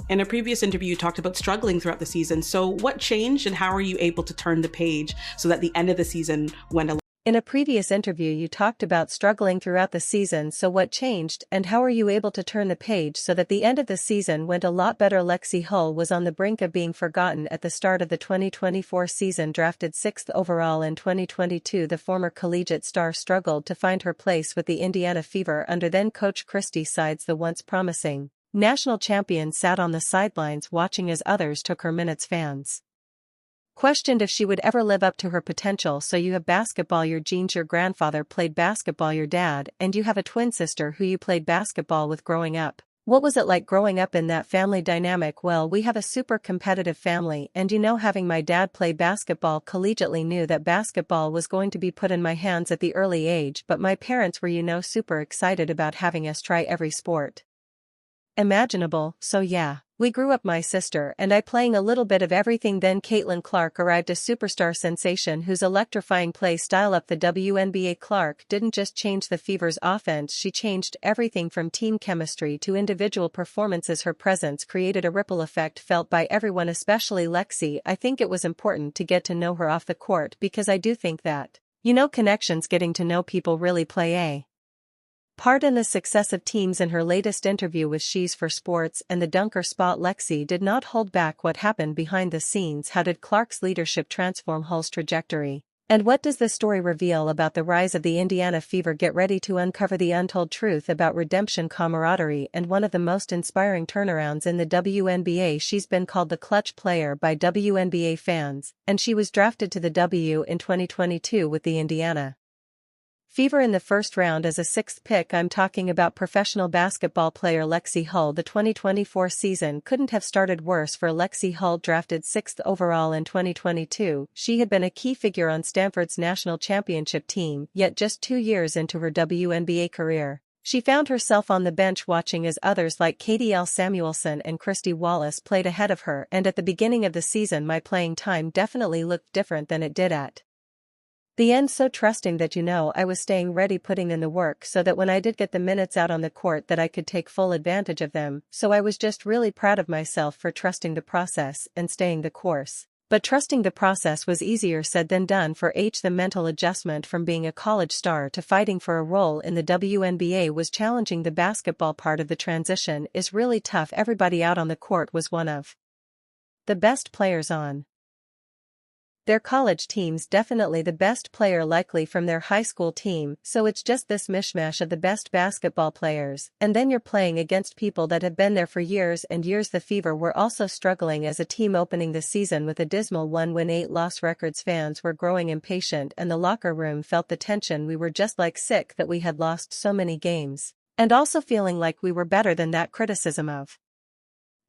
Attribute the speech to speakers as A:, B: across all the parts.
A: In a previous interview, you talked about struggling throughout the season. So what changed and how are you able to turn the page so that the end of the season went a
B: In a previous interview you talked about struggling throughout the season, so what changed and how are you able to turn the page so that the end of the season went a lot better? Lexie Hull was on the brink of being forgotten at the start of the 2024 season. Drafted 6th overall in 2022, the former collegiate star struggled to find her place with the Indiana Fever under then-coach Christy Sides. The once promising national champion sat on the sidelines watching as others took her minutes. Fans questioned if she would ever live up to her potential. So you have basketball, your genes, your grandfather played basketball, your dad, and you have a twin sister who you played basketball with growing up. What was it like growing up in that family dynamic? Well, we have a super competitive family, and having my dad play basketball collegiately, knew that basketball was going to be put in my hands at the early age, but my parents were super excited about having us try every sport imaginable. So yeah, we grew up, my sister and I, playing a little bit of everything. Then Caitlin Clark arrived, a superstar sensation whose electrifying play style up the WNBA. Clark didn't just change the Fever's offense, she changed everything from team chemistry to individual performances. Her presence created a ripple effect felt by everyone, especially Lexie. I think it was important to get to know her off the court because I do think that, connections, getting to know people really play a part in the success of teams. In her latest interview with She's for Sports and the Dunker Spot, Lexie did not hold back what happened behind the scenes. How did Clark's leadership transform Hull's trajectory? And what does the story reveal about the rise of the Indiana Fever? Get ready to uncover the untold truth about redemption, camaraderie, and one of the most inspiring turnarounds in the WNBA. She's been called the clutch player by WNBA fans, and she was drafted to the W in 2022 with the Indiana Fever in the first round as a 6th pick. I'm talking about professional basketball player Lexie Hull. The 2024 season couldn't have started worse for Lexie Hull. Drafted 6th overall in 2022, she had been a key figure on Stanford's national championship team, yet just 2 years into her WNBA career, she found herself on the bench watching as others like Katie L. Samuelson and Christy Wallace played ahead of her. And at the beginning of the season, my playing time definitely looked different than it did at the end, so trusting that I was staying ready, putting in the work so that when I did get the minutes out on the court that I could take full advantage of them. So I was just really proud of myself for trusting the process and staying the course. But trusting the process was easier said than done for H. The mental adjustment from being a college star to fighting for a role in the WNBA was challenging. The basketball part of the transition is really tough. Everybody out on the court was one of the best players on their college teams, definitely the best player likely from their high school team, so it's just this mishmash of the best basketball players, and then you're playing against people that have been there for years and years. The Fever were also struggling as a team, opening the season with a dismal 1-win 8-loss records. Fans were growing impatient and the locker room felt the tension. We were just sick that we had lost so many games, and also feeling like we were better than that. Criticism of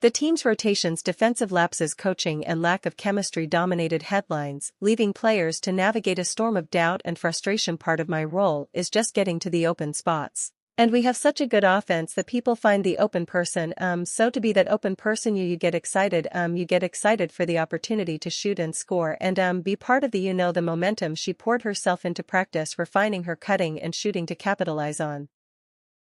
B: the team's rotations, defensive lapses, coaching, and lack of chemistry dominated headlines, leaving players to navigate a storm of doubt and frustration. Part of my role is just getting to the open spots. And we have such a good offense that people find the open person, so to be that open person you get excited, for the opportunity to shoot and score and be part of the momentum. She poured herself into practice, refining her cutting and shooting to capitalize on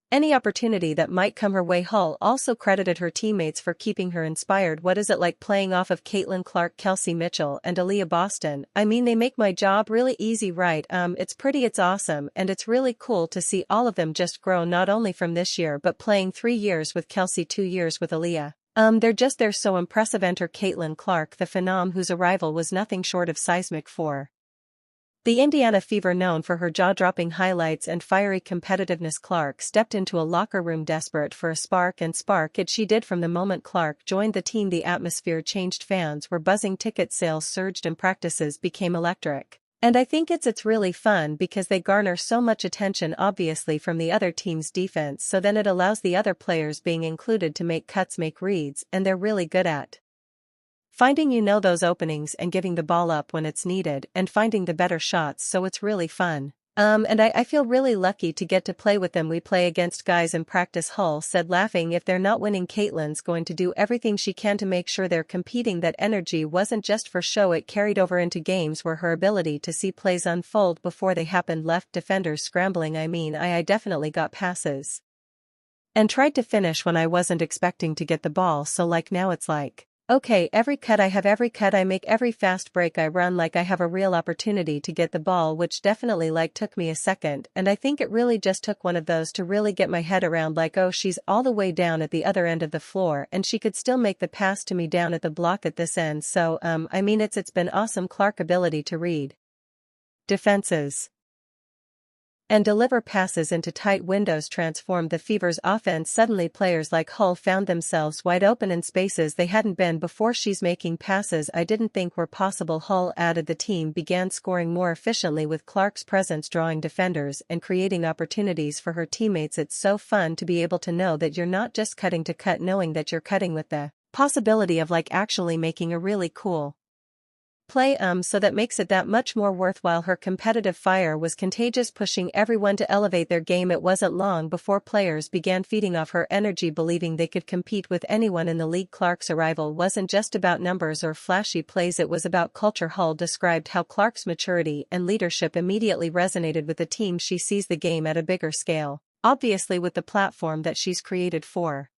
B: any opportunity that might come her way. Hull also credited her teammates for keeping her inspired. What is it like playing off of Caitlin Clark, Kelsey Mitchell, and Aaliyah Boston? I mean, they make my job really easy, right? It's pretty, it's awesome, and it's really cool to see all of them just grow, not only from this year but playing 3 years with Kelsey, 2 years with Aaliyah. They're so impressive. Enter Caitlin Clark, the phenom whose arrival was nothing short of seismic for the Indiana Fever. Known for her jaw-dropping highlights and fiery competitiveness, Clark stepped into a locker room desperate for a spark, and spark it she did. From the moment Clark joined the team, the atmosphere changed. Fans were buzzing, ticket sales surged, and practices became electric. And I think it's really fun because they garner so much attention, obviously, from the other team's defense, so then it allows the other players being included to make cuts, make reads, and they're really good at finding those openings and giving the ball up when it's needed and finding the better shots, so it's really fun. And I feel really lucky to get to play with them. We play against guys in practice, Hull said, laughing. If they're not winning, Caitlin's going to do everything she can to make sure they're competing. That energy wasn't just for show, it carried over into games where her ability to see plays unfold before they happened left defenders scrambling. I definitely got passes And tried to finish when I wasn't expecting to get the ball, so like now it's like, okay, every cut I make, every fast break I run like I have a real opportunity to get the ball, which definitely like took me a second, and I think it really just took one of those to really get my head around like, oh, she's all the way down at the other end of the floor and she could still make the pass to me down at the block at this end. So I mean it's been awesome. Clark ability to read defenses and deliver passes into tight windows transformed the Fever's offense. Suddenly players like Hull found themselves wide open in spaces they hadn't been before. She's making passes I didn't think were possible. Hull added. The team began scoring more efficiently with Clark's presence, drawing defenders and creating opportunities for her teammates. It's so fun to be able to know that you're not just cutting to cut, knowing that you're cutting with the possibility of like actually making a really cool play, so that makes it that much more worthwhile. Her competitive fire was contagious, pushing everyone to elevate their game. It wasn't long before players began feeding off her energy, believing they could compete with anyone in the league. Clark's arrival wasn't just about numbers or flashy plays, it was about culture. Hull described how Clark's maturity and leadership immediately resonated with the team. She sees the game at a bigger scale, obviously with the platform that she's created for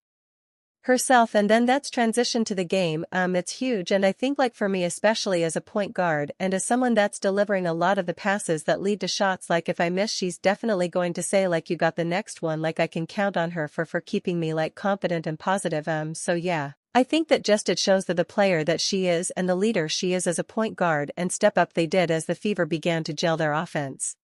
B: herself, and then that's transition to the game. It's huge, and I think like for me, especially as a point guard and as someone that's delivering a lot of the passes that lead to shots, like if I miss, she's definitely going to say like, you got the next one. Like I can count on her for keeping me like confident and positive. So yeah, I think that just it shows that the player that she is and the leader she is as a point guard, and step up they did as the Fever began to gel. Their offense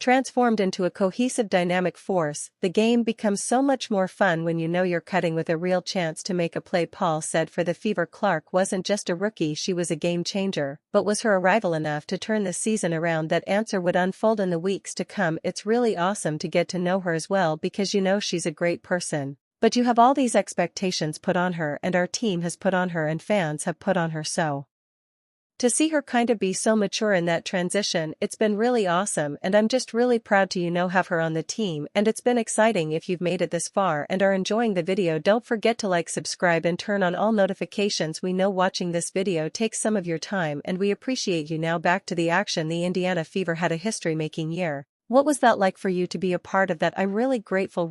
B: transformed into a cohesive dynamic force. The game becomes so much more fun when you know you're cutting with a real chance to make a play. Paul said for the Fever, Clark wasn't just a rookie, she was a game changer, but was her arrival enough to turn the season around? That answer would unfold in the weeks to come. It's really awesome to get to know her as well, because you know she's a great person, but you have all these expectations put on her, and our team has put on her and fans have put on her, so to see her kind of be so mature in that transition, it's been really awesome, and I'm just really proud to have her on the team, and it's been exciting. If you've made it this far and are enjoying the video, don't forget to like, subscribe and turn on all notifications. We know watching this video takes some of your time and we appreciate you. Now back to the action. The Indiana Fever had a history-making year. What was that like for you to be a part of that? I'm really grateful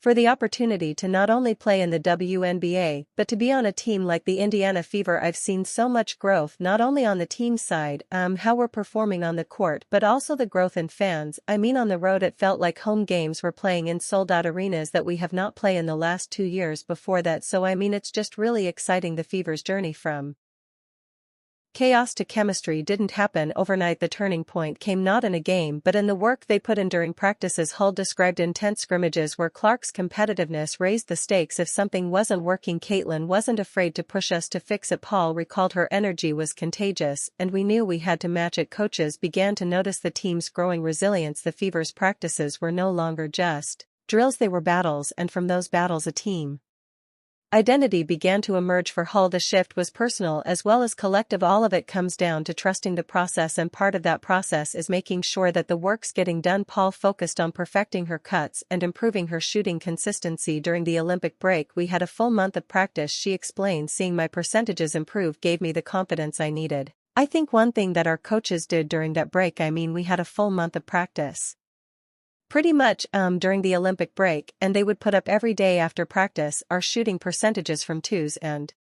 B: for the opportunity to not only play in the WNBA, but to be on a team like the Indiana Fever. I've seen so much growth, not only on the team side, how we're performing on the court, but also the growth in fans. I mean, on the road it felt like home games were playing in sold-out arenas that we have not played in the last 2 years before that. So I mean, it's just really exciting. The Fever's journey from chaos to chemistry didn't happen overnight. The turning point came not in a game but in the work they put in during practices. Hull described intense scrimmages where Clark's competitiveness raised the stakes. If something wasn't working, Caitlin wasn't afraid to push us to fix it. Paul recalled her energy was contagious, and we knew we had to match it. Coaches began to notice the team's growing resilience. The Fever's practices were no longer just drills, they were battles, and from those battles a team identity began to emerge for Hull. The shift was personal as well as collective. All of it comes down to trusting the process, and part of that process is making sure that the work's getting done. Paul focused on perfecting her cuts and improving her shooting consistency. During the Olympic break, we had a full month of practice. She explained, seeing my percentages improve gave me the confidence I needed. I think one thing that our coaches did during that break, I mean, we had a full month of practice pretty much during the Olympic break, and they would put up every day after practice our shooting percentages from twos and